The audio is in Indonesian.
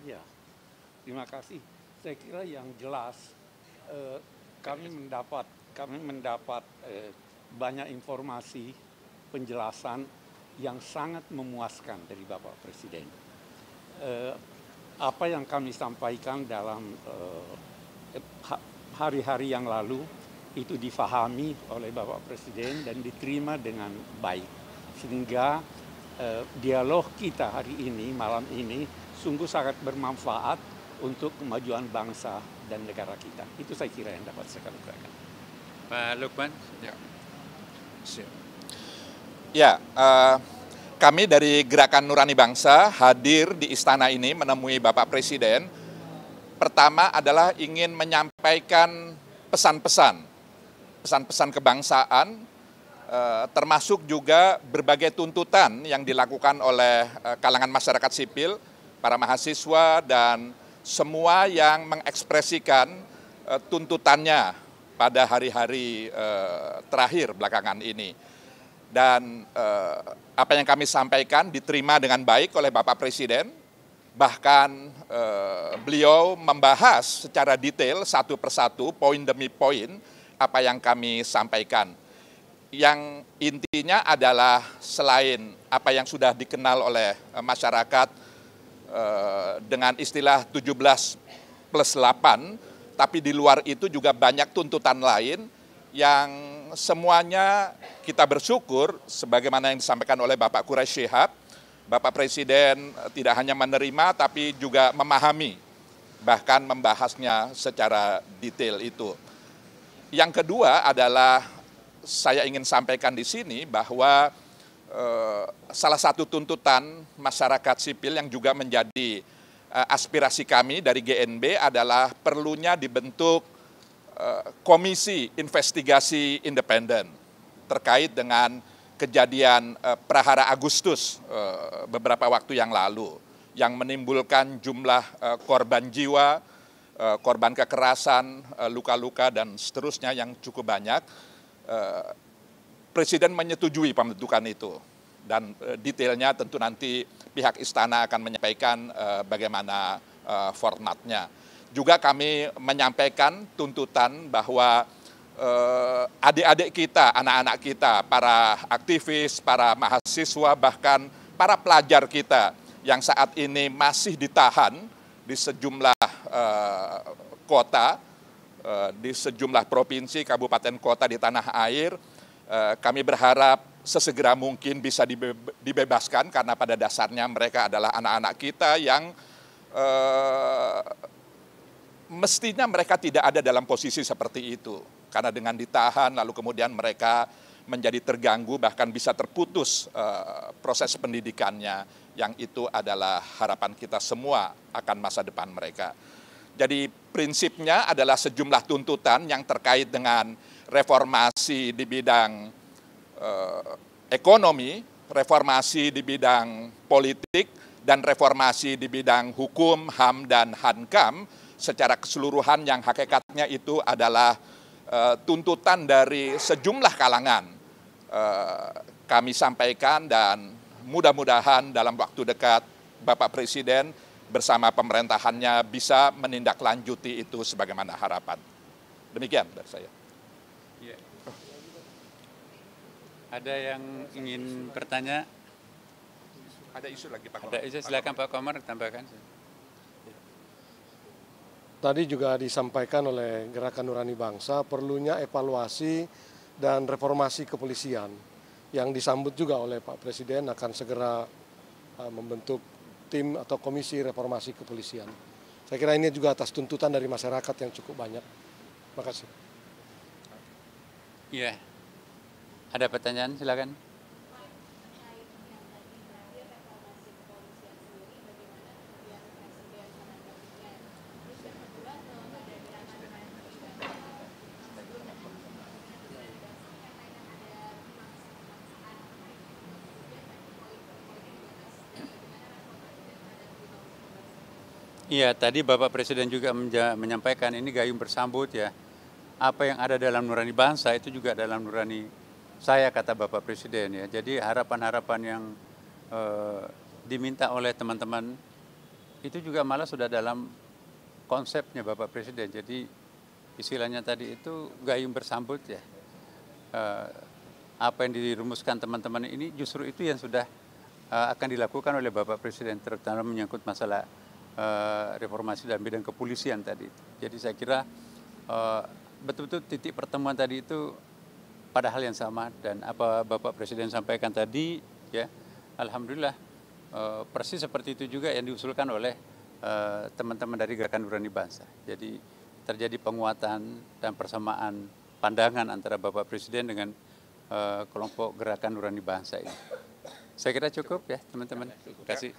Ya, terima kasih. Saya kira yang jelas eh, kami mendapat banyak informasi penjelasan yang sangat memuaskan dari Bapak Presiden. Eh, Apa yang kami sampaikan dalam hari-hari yang lalu itu difahami oleh Bapak Presiden dan diterima dengan baik, sehingga dialog kita hari ini, malam ini, sungguh sangat bermanfaat untuk kemajuan bangsa dan negara kita. Itu saya kira yang dapat saya katakan. Pak Lukman. Ya, ya kami dari Gerakan Nurani Bangsa hadir di istana ini menemui Bapak Presiden. Pertama adalah ingin menyampaikan pesan-pesan kebangsaan, termasuk juga berbagai tuntutan yang dilakukan oleh kalangan masyarakat sipil, para mahasiswa, dan semua yang mengekspresikan tuntutannya pada hari-hari terakhir belakangan ini. Dan apa yang kami sampaikan diterima dengan baik oleh Bapak Presiden. Bahkan beliau membahas secara detail satu persatu, poin demi poin, apa yang kami sampaikan. Yang intinya adalah selain apa yang sudah dikenal oleh masyarakat dengan istilah 17+8, tapi di luar itu juga banyak tuntutan lain yang semuanya kita bersyukur sebagaimana yang disampaikan oleh Bapak Quraish Shihab, Bapak Presiden tidak hanya menerima tapi juga memahami, bahkan membahasnya secara detail itu. Yang kedua adalah saya ingin sampaikan di sini bahwa salah satu tuntutan masyarakat sipil yang juga menjadi aspirasi kami dari GNB adalah perlunya dibentuk komisi investigasi independen terkait dengan kejadian Prahara Agustus beberapa waktu yang lalu yang menimbulkan jumlah korban jiwa, korban kekerasan, luka-luka dan seterusnya yang cukup banyak. Presiden menyetujui pembentukan itu dan detailnya tentu nanti pihak istana akan menyampaikan bagaimana formatnya. Juga kami menyampaikan tuntutan bahwa adik-adik kita, anak-anak kita, para aktivis, para mahasiswa, bahkan para pelajar kita yang saat ini masih ditahan di sejumlah kota, di sejumlah provinsi, kabupaten, kota di tanah air, kami berharap sesegera mungkin bisa dibebaskan karena pada dasarnya mereka adalah anak-anak kita yang mestinya mereka tidak ada dalam posisi seperti itu. Karena dengan ditahan lalu kemudian mereka menjadi terganggu bahkan bisa terputus proses pendidikannya, yang itu adalah harapan kita semua akan masa depan mereka. Jadi prinsipnya adalah sejumlah tuntutan yang terkait dengan reformasi di bidang ekonomi, reformasi di bidang politik, dan reformasi di bidang hukum, HAM, dan Hankam secara keseluruhan yang hakikatnya itu adalah tuntutan dari sejumlah kalangan. Kami sampaikan dan mudah-mudahan dalam waktu dekat Bapak Presiden bersama pemerintahannya bisa menindaklanjuti itu sebagaimana harapan. Demikian dari saya. Ya. Ada yang ingin bertanya? Ada isu lagi Pak Komar? Ada isu, silakan Pak Komar tambahkan. Tadi juga disampaikan oleh Gerakan Nurani Bangsa perlunya evaluasi dan reformasi kepolisian yang disambut juga oleh Pak Presiden akan segera membentuk tim atau komisi reformasi kepolisian. Saya kira ini juga atas tuntutan dari masyarakat yang cukup banyak. Terima kasih. Iya. Ada pertanyaan, silakan. Iya, tadi Bapak Presiden juga menyampaikan ini gayung bersambut ya. Apa yang ada dalam nurani bangsa itu juga dalam nurani saya, kata Bapak Presiden ya. Jadi harapan-harapan yang diminta oleh teman-teman itu juga malah sudah dalam konsepnya Bapak Presiden. Jadi istilahnya tadi itu gayung bersambut ya. Apa yang dirumuskan teman-teman ini justru itu yang sudah akan dilakukan oleh Bapak Presiden, terutama menyangkut masalah reformasi dalam bidang kepolisian tadi. Jadi saya kira betul-betul titik pertemuan tadi itu pada hal yang sama, dan apa Bapak Presiden sampaikan tadi ya, alhamdulillah persis seperti itu juga yang diusulkan oleh teman-teman dari Gerakan Nurani Bangsa. Jadi terjadi penguatan dan persamaan pandangan antara Bapak Presiden dengan kelompok Gerakan Nurani Bangsa ini. Saya kira cukup ya teman-teman. Terima kasih.